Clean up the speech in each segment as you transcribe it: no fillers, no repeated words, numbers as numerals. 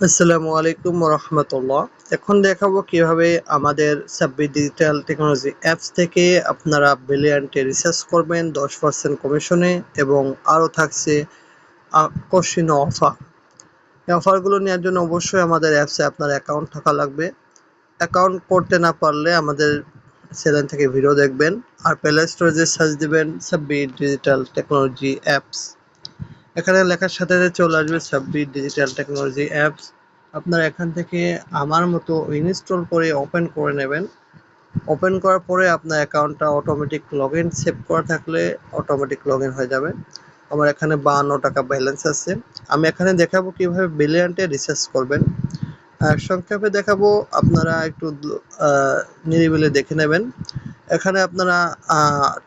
আসসালামু আলাইকুম রাহমাতুল্লাহ। এখন দেখাবো কিভাবে আমাদের সাব্বির ডিজিটাল টেকনোলজি অ্যাপস থেকে আপনারা ব্রিলিয়ান্টে রিসার্চ করবেন 10% কমিশনে এবং আরও থাকছে আকর্ষণীয় অফার। এই অফারগুলো নেওয়ার জন্য অবশ্যই আমাদের অ্যাপসে আপনার অ্যাকাউন্ট থাকা লাগবে। অ্যাকাউন্ট করতে না পারলে আমাদের চ্যানেল থেকে ভিডিও দেখবেন আর প্লে স্টোরে সার্চ দিবেন সাব্বির ডিজিটাল টেকনোলজি অ্যাপস। এখানে লেখার সাথে সাথে চলে আসবে সাব্বির ডিজিটাল টেকনোলজি অ্যাপস। আপনারা এখান থেকে আমার মতো ইনস্টল করে ওপেন করে নেবেন। ওপেন করার পরে আপনার অ্যাকাউন্টটা অটোমেটিক লগ ইন সেভ করা থাকলে অটোমেটিক লগ ইন হয়ে যাবে। আমার এখানে 52 টাকা ব্যালেন্স আছে। আমি এখানে দেখাবো কিভাবে ব্রিলিয়ান্টে রিসার্চ করবেন। সংক্ষেপে দেখাবো, আপনারা একটু নিরিবিলি দেখে নেবেন। এখানে আপনারা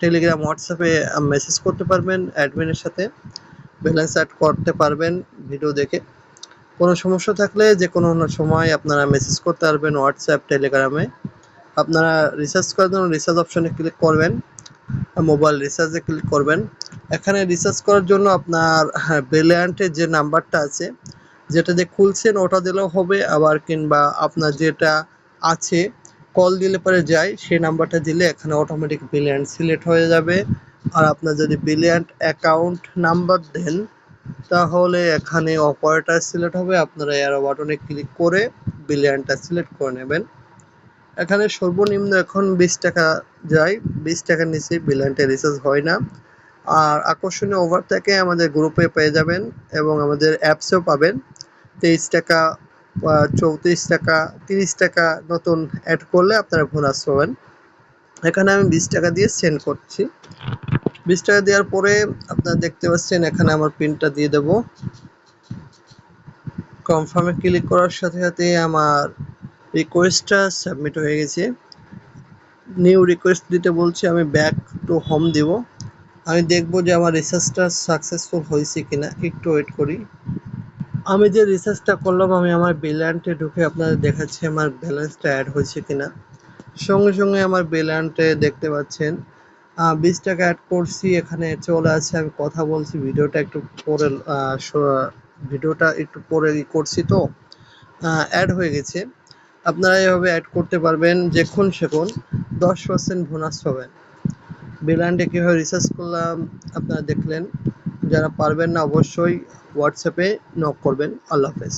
টেলিগ্রাম হোয়াটসঅ্যাপে মেসেজ করতে পারবেন অ্যাডমিনের সাথে, ব্যালেন্স অ্যাড করতে পারবেন ভিডিও দেখে। কোনো সমস্যা থাকলে যে কোনো সময় আপনারা মেসেজ করতে পারবেন হোয়াটসঅ্যাপ, টেলিগ্রামে। আপনারা রিচার্জ করার জন্য রিচার্জ অপশনে ক্লিক করবেন, মোবাইল রিচার্জে ক্লিক করবেন। এখানে রিচার্জ করার জন্য আপনার ব্রিলিয়ান্টের যে নাম্বারটা আছে, যেটা দিয়ে খুলছেন ওটা দিলেও হবে, আবার কিংবা আপনার যেটা আছে কল দিলে পরে যায় সেই নাম্বারটা দিলে এখানে অটোমেটিক ব্রিলিয়ান্ট সিলেক্ট হয়ে যাবে। আর আপনার যদি ব্রিলিয়ান্ট অ্যাকাউন্ট নাম্বার দেন তাহলে এখানে অপারেটর সিলেক্ট হবে। আপনারা অ্যারো বাটনে ক্লিক করে ব্রিলিয়ান্টটা সিলেক্ট করে নেবেন। এখানে সর্বনিম্ন এখন 20 টাকা যায়, 20 টাকার নিচে ব্রিলিয়ান্টে রিচার্জ হয় না। আর আকর্ষণীয় অফার থেকে আমাদের গ্রুপে পেয়ে যাবেন এবং আমাদের অ্যাপসেও পাবেন। 23 টাকা, 34 টাকা, 30 টাকা নতুন অ্যাড করলে আপনারা বোনাস পাবেন। এখানে আমি 20 টাকা দিয়ে সেন্ড করছি। 20 টাকা দেওয়ার পরে আপনারা দেখতে পাচ্ছেন এখানে আমার পিনটা দিয়ে দেবো। কনফার্মে ক্লিক করার সাথে সাথে আমার রিকোয়েস্টটা সাবমিট হয়ে গেছে। নিউ রিকোয়েস্ট দিতে বলছে, আমি ব্যাক টু হোম দিব। আমি দেখব যে আমার রিসার্চটা সাকসেসফুল হয়েছে কিনা, একটু ওয়েট করি। আমি যে রিসার্চটা করলাম আমি আমার ব্রিলিয়ান্টে ঢুকে আপনাদের দেখাচ্ছি আমার ব্যালেন্সটা অ্যাড হয়েছে কিনা। সঙ্গে সঙ্গে আমার ব্রিলিয়ান্টে দেখতে পাচ্ছেন 20 টাকা অ্যাড করছি, এখানে চলে আসছে। আমি কথা বলছি, ভিডিওটা একটু পরে করছি তো অ্যাড হয়ে গেছে। আপনারা এভাবে অ্যাড করতে পারবেন, যখন সেখন 10% বোনাস পাবেন। ব্রিলিয়ান্টে কীভাবে রিসার্চ করলাম আপনারা দেখলেন। যারা পারবেন না অবশ্যই হোয়াটসঅ্যাপে নক করবেন। আল্লাহ হাফেজ।